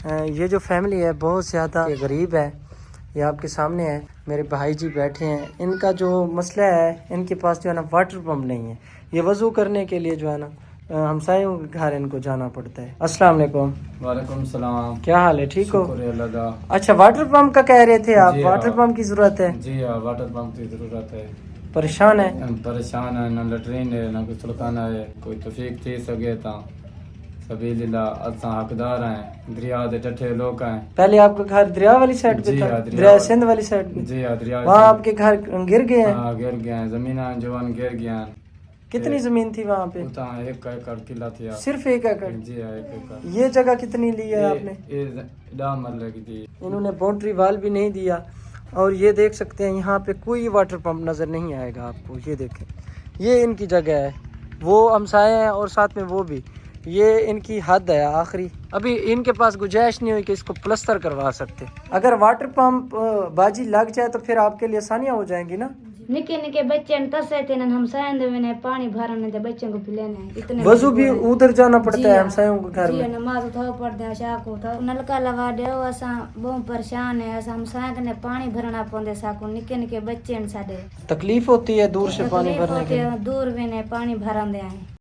یہ جو فیملی ہے بہت زیادہ غریب ہے. یہ آپ کے سامنے ہے. میرے بھائی جی بیٹھے ہیں. ان کا جو مسئلہ ہے ان کے پاس جو ہے نا واٹر پمپ نہیں ہے. یہ وضو کرنے کے لیے جو ہے نا ہمسایوں کے گھر ان کو جانا پڑتا ہے. السلام علیکم. وعلیکم السلام. کیا حال ہے؟ ٹھیک ہو؟ شکر اللہ کا. اچھا واٹر پمپ کا کہہ رہے تھے آپ. جی واٹر پمپ کی ضرورت ہے. جی ہاں واٹر پمپ کی ضرورت ہے. پریشان ہے؟ پریشان ہے. نہ لٹرین ہے نہ کوئی سلخانہ ہے. کوئی توفیق تھی سکے تا سبیل اللہ اساں حقدار ہیں. دریا دے ڈٹھے لوگ ہیں. پہلے آپ کا گھر دریا والی سائڈ پہ جی تھا؟ ہاں دریا سندھ والی سائڈ پہ؟ جی ہاں دریا وہاں آپ کے گھر گر گئے ہیں؟ ہاں گر گئے ہیں. زمیناں جوان گر گئے ہیں. کتنی زمین تھی وہاں پہ؟ اتنا 1 ایکڑ قلعہ تھا. صرف 1 ایکڑ؟ جی ہاں 1 ایکڑ. یہ جگہ کتنی لی ہے آپ نے؟ یہ 10 مرلے کی تھی. انہوں نے باؤنڈری وال بھی نہیں دیا. اور یہ دیکھ سکتے ہیں یہاں پہ کوئی واٹر پمپ نظر نہیں آئے گا آپ کو. یہ دیکھیں یہ ان کی جگہ ہے. وہ ہمسائے ہیں اور ساتھ میں وہ بھی. یہ ان کی حد ہے آخری. ابھی ان کے پاس گنجائش نہیں ہوئی کہ اس کو پلستر کروا سکتے. اگر واٹر پمپ باجی لگ جائے تو پھر آپ کے لیے آسانیاں ہو جائیں گی نا. نکے نکے بچے تسے تھے ہم سائن دے پانی بھرنے تے بچوں کو پلانے. اتنے وضو بھی ادھر جانا پڑتا ہے ہمسایوں کے گھر میں. نماز اٹھاؤ پڑھتے ہیں شاہ کو اٹھاؤ نلکا لگا دیو. اساں بہت پریشان ہیں. اساں ہمسایاں کنے پانی بھرنا پوندے ساکو. نکے نکے بچے ہیں ساڈے. تکلیف ہوتی ہے دور سے پانی بھرنے کے لیے. دور بھی نے پانی بھرن دے ہیں.